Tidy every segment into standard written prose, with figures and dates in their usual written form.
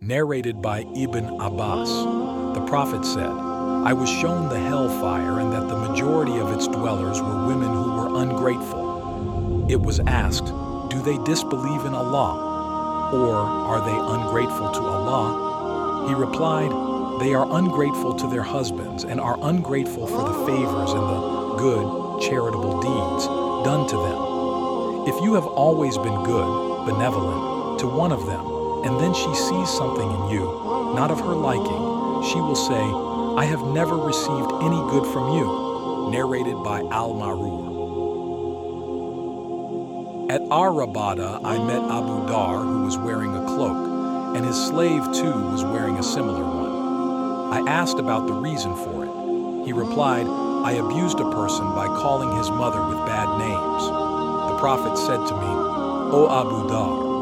Narrated by Ibn Abbas. The Prophet said, I was shown the hellfire and that the majority of its dwellers were women who were ungrateful. It was asked, do they disbelieve in Allah? Or are they ungrateful to Allah? He replied, they are ungrateful to their husbands and are ungrateful for the favors and the good, charitable deeds done to them. If you have always been good, benevolent, to one of them, and then she sees something in you, not of her liking, she will say, I have never received any good from you. Narrated by Al-Marur. At Ar-Rabada, I met Abu Dar, who was wearing a cloak, and his slave too was wearing a similar one. I asked about the reason for it. He replied, I abused a person by calling his mother with bad names. The Prophet said to me, O Abu Dar,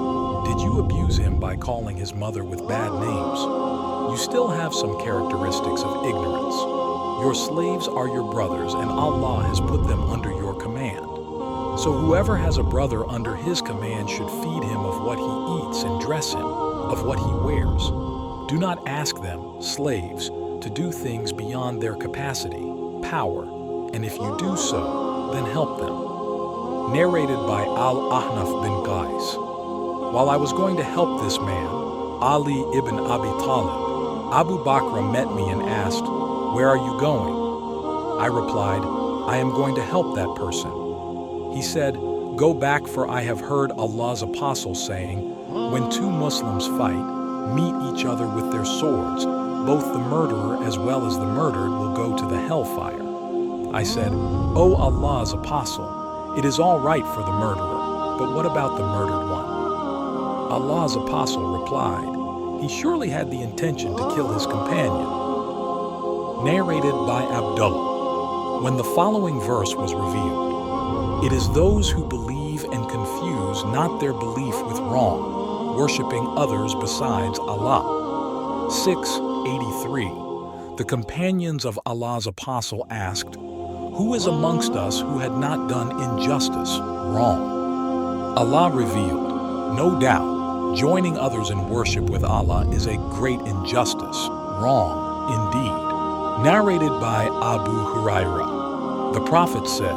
did you abuse him by calling his mother with bad names? You still have some characteristics of ignorance. Your slaves are your brothers, and Allah has put them under your command. So whoever has a brother under his command should feed him of what he eats and dress him of what he wears. Do not ask them, slaves, to do things beyond their capacity, power, and if you do so, then help them. Narrated by Al-Ahnaf bin Qais. While I was going to help this man, Ali ibn Abi Talib, Abu Bakr met me and asked, where are you going? I replied, I am going to help that person. He said, go back, for I have heard Allah's apostle saying, when two Muslims fight, meet each other with their swords, both the murderer as well as the murdered will go to the hellfire. I said, O Allah's apostle, it is all right for the murderer, but what about the murdered one? Allah's apostle replied, he surely had the intention to kill his companion. Narrated by Abdullah. When the following verse was revealed, it is those who believe and confuse not their belief with wrong, worshipping others besides Allah. 683. The companions of Allah's apostle asked, who is amongst us who had not done injustice, wrong? Allah revealed, no doubt, joining others in worship with Allah is a great injustice, wrong indeed. Narrated by Abu Hurairah. The Prophet said,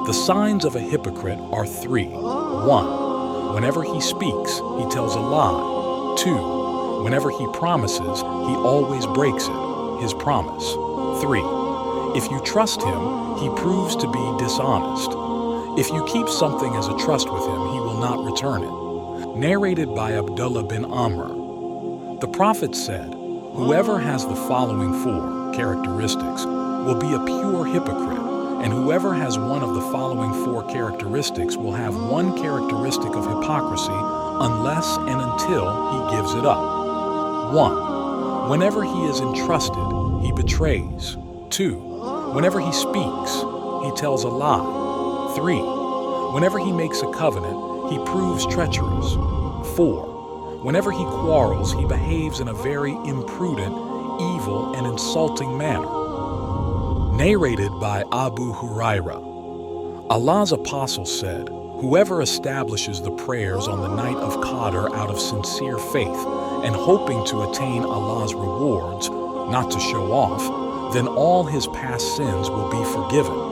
the signs of a hypocrite are three. 1. Whenever he speaks, he tells a lie. 2. Whenever he promises, he always breaks it, his promise. 3. If you trust him, he proves to be dishonest. If you keep something as a trust with him, he will not return it. Narrated by Abdullah bin Amr. The Prophet said, whoever has the following four characteristics will be a pure hypocrite, and whoever has one of the following four characteristics will have one characteristic of hypocrisy unless and until he gives it up. 1. Whenever he is entrusted, he betrays. 2. Whenever he speaks, he tells a lie. 3. Whenever he makes a covenant, he proves treacherous. 4. Whenever he quarrels, he behaves in a very imprudent, evil, and insulting manner. Narrated by Abu Hurairah. Allah's apostle said, whoever establishes the prayers on the night of Qadr out of sincere faith and hoping to attain Allah's rewards, not to show off, then all his past sins will be forgiven.